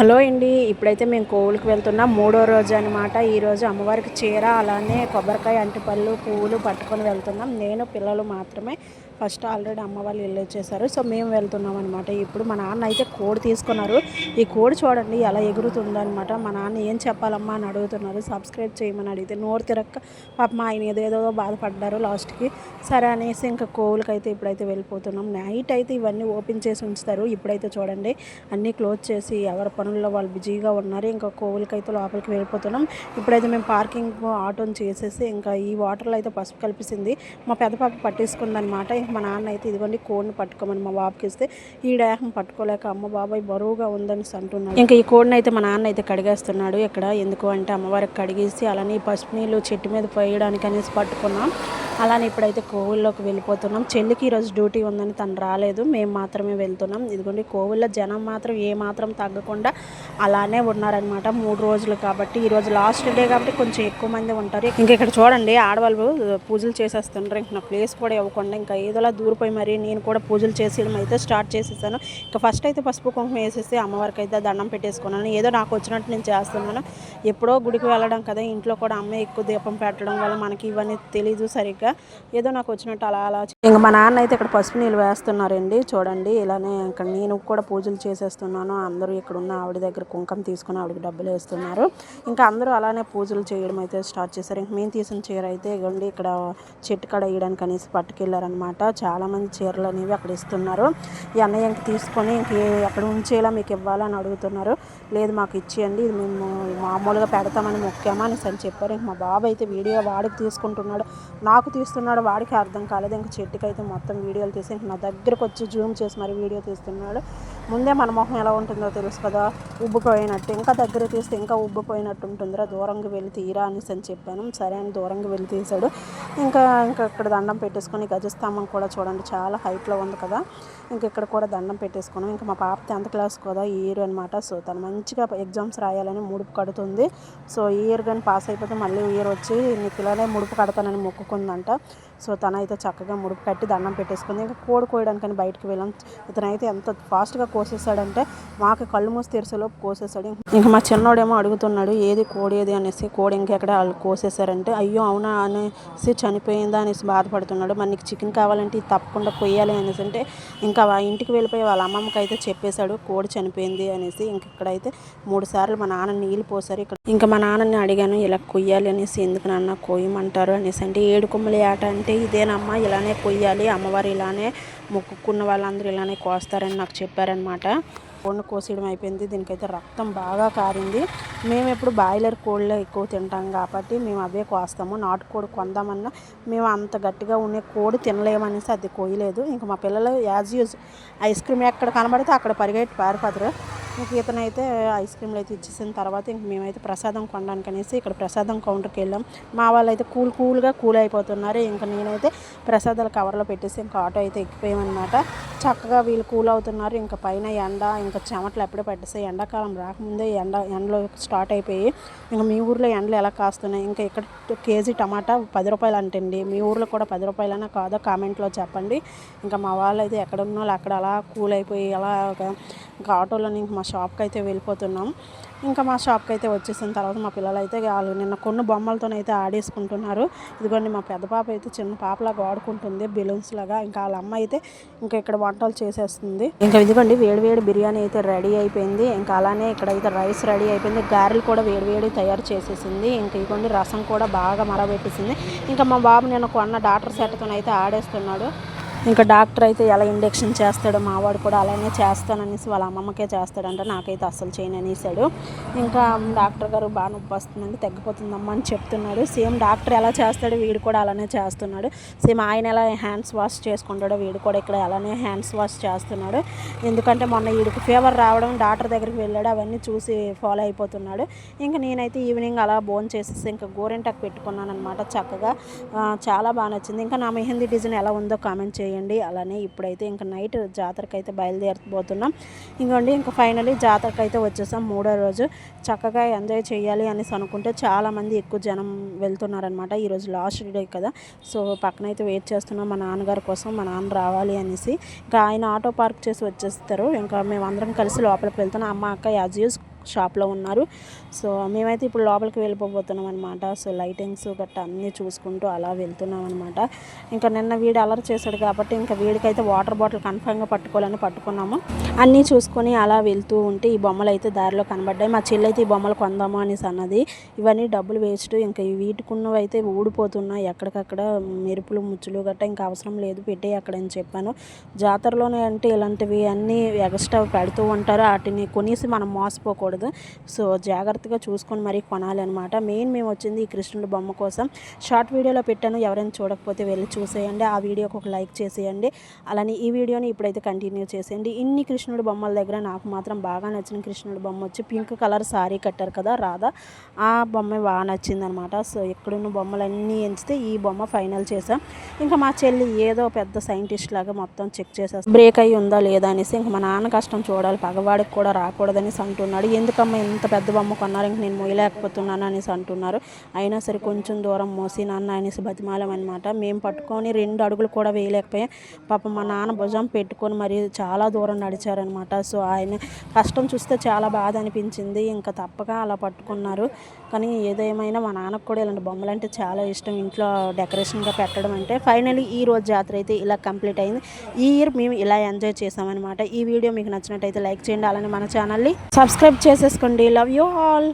Hello అండి. ఇప్పుడైతే మేము కోవులకి వెళ్తున్నాం. మూడో రోజు అనమాట. ఈరోజు అమ్మవారికి చీర అలానే కొబ్బరికాయ, అరటిపళ్ళు, పువ్వులు పట్టుకొని వెళ్తున్నాం. నేను పిల్లలు మాత్రమే. ఫస్ట్ ఆల్రెడీ అమ్మ వాళ్ళు వెళ్ళొచ్చేసారు. సో మేము వెళ్తున్నాం అనమాట. ఇప్పుడు మా నాన్న అయితే కోడి తీసుకున్నారు. ఈ కోడి చూడండి ఎలా ఎగురుతుందనమాట. మా నాన్న ఏం చెప్పాలమ్మా అని అడుగుతున్నారు. సబ్స్క్రైబ్ చేయమని అడిగితే నోరు తిరక్క పాపం ఆయన ఏదేదో బాధపడ్డారు లాస్ట్కి. సరే అనేసి ఇంకా కోవులకైతే ఇప్పుడైతే వెళ్ళిపోతున్నాం. నైట్ అయితే ఇవన్నీ ఓపెన్ చేసి ఉంచుతారు. ఇప్పుడైతే చూడండి అన్నీ క్లోజ్ చేసి ఎవరి పనుల్లో వాళ్ళు బిజీగా ఉన్నారు. ఇంకా కోవులకైతే లోపలికి వెళ్ళిపోతున్నాం. ఇప్పుడైతే మేము పార్కింగ్ ఆటోని చేసేసి ఇంకా ఈ వాటర్లో అయితే పసుపు కలిపిసింది మా పెద్ద పాప పట్టేసుకుందనమాట. ఇంక మా నాన్న అయితే ఇదిగోండి కోడిని పట్టుకోమని మా బాబుకి ఇస్తే ఈ డేహం పట్టుకోలేక అమ్మ బాబాయ్ బరువుగా ఉందని అంటున్నాడు. ఇంకా ఈ కోడిని అయితే మా నాన్న అయితే కడిగేస్తున్నాడు. ఇక్కడ ఎందుకు అంటే అమ్మవారికి కడిగేసి అలానే పసుపు నీళ్ళు చెట్టు మీద పోయడానికి అనేసి పట్టుకున్నాం. అలానే ఇప్పుడైతే కోవుల్లోకి వెళ్ళిపోతున్నాం. చెల్లికి ఈరోజు డ్యూటీ ఉందని తను రాలేదు. మేము మాత్రమే వెళ్తున్నాం. ఇదిగోండి కోవుల్లో జనం మాత్రం ఏమాత్రం తగ్గకుండా అలానే ఉన్నారనమాట. 3 రోజులు కాబట్టి ఈరోజు లాస్ట్ డే కాబట్టి కొంచెం ఎక్కువ మంది ఉంటారు. ఇంకా ఇక్కడ చూడండి ఆడవాళ్ళు పూజలు చేసేస్తున్నారు. ఇంక నా ప్లేస్ కూడా ఇవ్వకుండా ఇంకా ఏదోలా దూరిపోయి మరి నేను కూడా పూజలు చేసేయడం అయితే స్టార్ట్ చేసేసాను. ఇంకా ఫస్ట్ అయితే పసుపు కుంకుమ వేసేసి అమ్మవారికి అయితే దండం పెట్టేసుకున్నాను. ఏదో నాకు వచ్చినట్టు నేను చేస్తున్నాను. ఎప్పుడో గుడికి వెళ్ళడం కదా, ఇంట్లో కూడా అమ్మే ఎక్కువ దీపం పెట్టడం వల్ల మనకి ఇవన్నీ తెలీదు సరిగ్గా. ఏదో నాకు వచ్చినట్టు అలా అలా ఇంకా మా నాన్న అయితే ఇక్కడ పసుపు నీళ్ళు వేస్తున్నారండి. చూడండి ఇలానే ఇక్కడ నేను కూడా పూజలు చేసేస్తున్నాను. అందరూ ఇక్కడ ఉన్న ఆవిడ దగ్గర కుంకుమ తీసుకుని ఆవిడకి డబ్బులు వేస్తున్నారు. ఇంకా అందరూ అలానే పూజలు చేయడం అయితే స్టార్ట్ చేశారు. ఇంక మేము తీసిన చీర అయితే ఇవ్వండి ఇక్కడ చెట్టు కడ వేయడానికి అనేసి పట్టుకెళ్ళారనమాట. చాలామంది చీరలు అనేవి అక్కడ ఇస్తున్నారు. ఈ అన్నయ్య ఇంక తీసుకొని ఇంక అక్కడ ఉంచేలా మీకు ఇవ్వాలని అడుగుతున్నారు. లేదు మాకు ఇచ్చేయండి, ఇది మేము మామూలుగా పెడతామని మొక్కామా అనేసి అని చెప్పారు. ఇంక మా బాబు అయితే వీడియో వాడికి తీసుకుంటున్నాడు, నాకు తీస్తున్నాడు. వాడికి అర్థం కాలేదు. ఇంక చెట్టుకి అయితే మొత్తం వీడియోలు తీసి ఇంక నా దగ్గరకు వచ్చి జూమ్ చేసి మరి వీడియో తీస్తున్నాడు. ముందే మన మొహం ఎలా ఉంటుందో తెలుసు కదా, ఉబ్బిపోయినట్టు. ఇంకా దగ్గర తీస్తే ఇంకా ఉబ్బిపోయినట్టు ఉంటుందిరా, దూరంగా వెళ్ళి తీరా అనేసి అని చెప్పాను. సరే అని దూరంగా వెళ్ళి తీశాడు. ఇంకా ఇక్కడ దండం పెట్టేసుకొని గజస్తంభం కూడా చూడండి చాలా హైట్లో ఉంది కదా, ఇంక ఇక్కడ కూడా దండం పెట్టేసుకున్నాం. ఇంకా మా పాప 10th క్లాస్ కదా ఈ ఇయర్ అనమాట. సో తను మంచిగా ఎగ్జామ్స్ రాయాలని ముడుపు కడుతుంది. సో ఈ ఇయర్ కానీ పాస్ అయిపోతే మళ్ళీ ఇయర్ వచ్చి నీకు ఇలానే ముడుపు కడతానని మొక్కుకుందంట. సో తనైతే చక్కగా ముడుపు కట్టి దండం పెట్టేసుకుంది. ఇంకా కోడి కోయడానికని బయటకు వెళ్ళాం. ఇతనైతే ఎంత ఫాస్ట్గా కోసేసాడంటే మాకు కళ్ళు మూసి తెరిసేలోపు కోసేసాడు. ఇంకా మా చిన్నోడేమో అడుగుతున్నాడు ఏది కోడి ఏది అనేసి. కోడి ఇంకెక్కడ వాళ్ళు కోసేసారంటే అయ్యో అవునా అనేసి చనిపోయిందా అనేసి బాధపడుతున్నాడు. మరి నీకు చికెన్ కావాలంటే ఇది తప్పకుండా కొయ్యాలి అనేసి అంటే ఇంకా ఇంటికి వెళ్ళిపోయి వాళ్ళ అమ్మమ్మకి అయితే చెప్పేశాడు కోడి చనిపోయింది అనేసి. ఇంక ఇక్కడైతే 3 సార్లు మా నాన్న నీళ్ళు పోసారు. ఇక్కడ ఇంకా మా నాన్నని అడిగాను ఇలా కొయ్యాలి అనేసి, ఎందుకు నాన్న కొయ్యమంటారు అనేసి అంటే 7 కొమ్మలి ఆట అంటే ఇదేనమ్మా, ఇలానే కొయ్యాలి, అమ్మవారు ఇలానే మొక్కుకున్న వాళ్ళందరూ ఇలానే కోస్తారని నాకు చెప్పారనమాట. కోడిని కోసేయడం అయిపోయింది. దీనికైతే రక్తం బాగా కారింది. మేము ఎప్పుడు బాయిలర్ కోళ్ళే ఎక్కువ తింటాం కాబట్టి మేము అవే కోస్తాము. నాటుకోడి కొందామన్నా మేము అంత గట్టిగా ఉండే కోడి తినలేమనేసి అది కోయలేదు. ఇంకా మా పిల్లలు యాజ్ యూజ్ ఐస్ క్రీమ్ ఎక్కడ కనబడితే అక్కడ పరిగెట్టి పారిపోతారు. ఇంక ఇతనైతే ఐస్ క్రీమ్లు అయితే ఇచ్చేసిన తర్వాత ఇంక మేమైతే ప్రసాదం కొనడానికి అనేసి ఇక్కడ ప్రసాదం కౌంటర్కి వెళ్ళాం. మా వాళ్ళు అయితే కూల్ అయిపోతున్నారు. ఇంకా నేనైతే ప్రసాదాలు కవర్లో పెట్టేసి ఇంకా ఆటో అయితే ఎక్కిపోయామన్నమాట. చక్కగా వీళ్ళు కూల్ అవుతున్నారు. ఇంకా పైన ఎండ ఇంకా చెమటలు ఎప్పుడూ పట్టేస్తాయి. ఎండాకాలం రాకముందే ఎండలో స్టార్ట్ అయిపోయి ఇంకా మీ ఊర్లో ఎండలు ఎలా కాస్తున్నాయి. ఇంకా ఇక్కడ కేజీ టమాటా 10 రూపాయలు అంటండి. మీ ఊర్లో కూడా 10 రూపాయలైనా కాదో కామెంట్లో చెప్పండి. ఇంకా మా వాళ్ళు అయితే ఎక్కడ ఉన్న వాళ్ళు అక్కడ అలా కూల్ అయిపోయి అలా ఇంకా ఆటోలోని మా షాప్కి అయితే వెళ్ళిపోతున్నాం. ఇంకా మా షాప్కి అయితే వచ్చేసిన తర్వాత మా పిల్లలు అయితే వాళ్ళు నిన్న కొన్ని బొమ్మలతోనైతే ఆడేసుకుంటున్నారు. ఇదిగోండి మా పెద్ద పాప అయితే చిన్న పాపలాగా ఆడుకుంటుంది బెలూన్స్ లాగా. ఇంకా వాళ్ళ అమ్మ అయితే ఇంకా ఇక్కడ వంటలు చేసేస్తుంది. ఇంకా ఇదిగోండి వేడి బిర్యానీ అయితే రెడీ అయిపోయింది. ఇంకా అలానే ఇక్కడైతే రైస్ రెడీ అయిపోయింది. గారెలు కూడా వేడి తయారు చేసేసింది. ఇంకా ఇదిగోండి రసం కూడా బాగా మరబెట్టేసింది. ఇంకా మా బాబు నిన్న కొన్న డాక్టర్ సెట్తోనైతే ఆడేస్తున్నాడు. ఇంకా డాక్టర్ అయితే ఎలా ఇంజెక్షన్ చేస్తాడో మావాడు కూడా అలానే చేస్తాననేసి వాళ్ళ అమ్మమ్మకే చేస్తాడంట, నాకైతే అస్సలు చేయను అనేసాడు. ఇంకా డాక్టర్ గారు బాగా నొప్పి వస్తుందండి తగ్గిపోతుందమ్మా అని చెప్తున్నాడు. సేమ్ డాక్టర్ ఎలా చేస్తాడో వీడు కూడా అలానే చేస్తున్నాడు. సేమ్ ఆయన ఎలా హ్యాండ్స్ వాష్ చేసుకుంటాడో వీడు కూడా ఇక్కడ అలానే హ్యాండ్స్ వాష్ చేస్తున్నాడు. ఎందుకంటే మొన్న వీడికి ఫీవర్ రావడం డాక్టర్ దగ్గరికి వెళ్ళాడు, అవన్నీ చూసి ఫాలో అయిపోతున్నాడు. ఇంకా నేనైతే ఈవినింగ్ అలా బోన్ చేసేసి ఇంకా గోరెంటాకు పెట్టుకున్నాను అనమాట. చక్కగా చాలా బాగా నచ్చింది. ఇంకా నా మెహందీ డిజైన్ ఎలా ఉందో కామెంట్ చేయండి. చూసేయండి. అలానే ఇప్పుడైతే ఇంకా నైట్ జాతరకి అయితే బయలుదేరబోతున్నాం. ఇంకోండి ఇంకా ఫైనలీ జాతరకి అయితే వచ్చేసాం. 3వ రోజు చక్కగా ఎంజాయ్ చేయాలి అనేసి అనుకుంటే చాలామంది ఎక్కువ జనం వెళ్తున్నారనమాట. ఈరోజు లాస్ట్ డే కదా, సో పక్కనైతే వెయిట్ చేస్తున్నాం మా నాన్నగారి కోసం. మా నాన్న రావాలి అనేసి ఇంకా ఆయన ఆటో పార్క్ చేసి వచ్చేస్తారు. ఇంకా మేమందరం కలిసి లోపలికి వెళ్తున్నాం. అమ్మ అక్క యాజ్ యూజ్ షాప్లో ఉన్నారు. సో మేమైతే ఇప్పుడు లోపలికి వెళ్ళిపోతున్నాం అనమాట. సో లైటింగ్స్ గట్టా అన్నీ చూసుకుంటూ అలా వెళ్తున్నాం అనమాట. ఇంకా నిన్న వీడు అలర్ చేశాడు కాబట్టి ఇంకా వీడికైతే వాటర్ బాటిల్ కన్ఫర్మ్గా పట్టుకోవాలని పట్టుకున్నాము. అన్నీ చూసుకొని అలా వెళ్తూ ఉంటే ఈ బొమ్మలు అయితే దారిలో కనబడ్డాయి. మా చెల్లి అయితే ఈ బొమ్మలు కొందాము అనేసి అన్నది. ఇవన్నీ డబ్బులు వేస్ట్, ఇంకా వీటికున్నవి అయితే ఊడిపోతున్నాయి ఎక్కడికక్కడ, మెరుపులు ముచ్చులు గట్టా ఇంకా అవసరం లేదు పెట్టే అక్కడని చెప్పాను. జాతరలోనే అంటే ఇలాంటివి అన్నీ ఎక్స్ట్రా పెడుతూ ఉంటారు. వాటిని కొనేసి మనం మోసపోకూడదు. సో జాగ్రత్తగా చూసుకొని మరీ కొనాలి అనమాట. మేము వచ్చింది ఈ కృష్ణుడి బొమ్మ కోసం. షార్ట్ వీడియోలో పెట్టాను, ఎవరైనా చూడకపోతే వెళ్ళి చూసేయండి. ఆ వీడియోకి ఒక లైక్ చేసేయండి. అలానే ఈ వీడియోని ఇప్పుడైతే కంటిన్యూ చేసేయండి. ఇన్ని కృష్ణుడి బొమ్మల దగ్గర నాకు మాత్రం బాగా నచ్చిన కృష్ణుడి బొమ్మ వచ్చి పింక్ కలర్ సారీ కట్టారు కదా రాధా, ఆ బొమ్మ బాగా నచ్చింది అనమాట. సో ఇక్కడున్న బొమ్మలన్నీ ఎంచితే ఈ బొమ్మ ఫైనల్ చేసాం. ఇంకా మా చెల్లి ఏదో పెద్ద సైంటిస్ట్ లాగా మొత్తం చెక్ చేసేస్తాం బ్రేక్ అయ్యి ఉందా లేదా అనేసి. ఇంకా మా నాన్న కష్టం చూడాలి, పగవాడికి కూడా రాకూడదనేసి అంటున్నాడు. ఎందుకమ్మా ఇంత పెద్ద బొమ్మ కొన్నారు, ఇంక నేను మోయలేకపోతున్నాను అనేసి అంటున్నారు. అయినా సరే కొంచెం దూరం మోసి నాన్న అనేసి బతిమాలం అనమాట. మేము పట్టుకొని 2 అడుగులు కూడా వేయలేకపోయాం. పాపం మా నాన్న భుజం పెట్టుకొని మరి చాలా దూరం నడిచారనమాట. సో ఆయన కష్టం చూస్తే చాలా బాధ అనిపించింది. ఇంకా తప్పక అలా పట్టుకున్నారు. కానీ ఏదేమైనా మా నాన్నకు కూడా ఇలాంటి బొమ్మలు అంటే చాలా ఇష్టం, ఇంట్లో డెకరేషన్గా పెట్టడం అంటే. ఫైనలీ ఈ రోజు జాతర అయితే ఇలా కంప్లీట్ అయింది. ఈ ఇయర్ మేము ఇలా ఎంజాయ్ చేసామన్నమాట. ఈ వీడియో మీకు నచ్చినట్టయితే లైక్ చేయండి. అలానే మన ఛానల్ని సబ్స్క్రైబ్ చేసేసుకోండి. Love you all.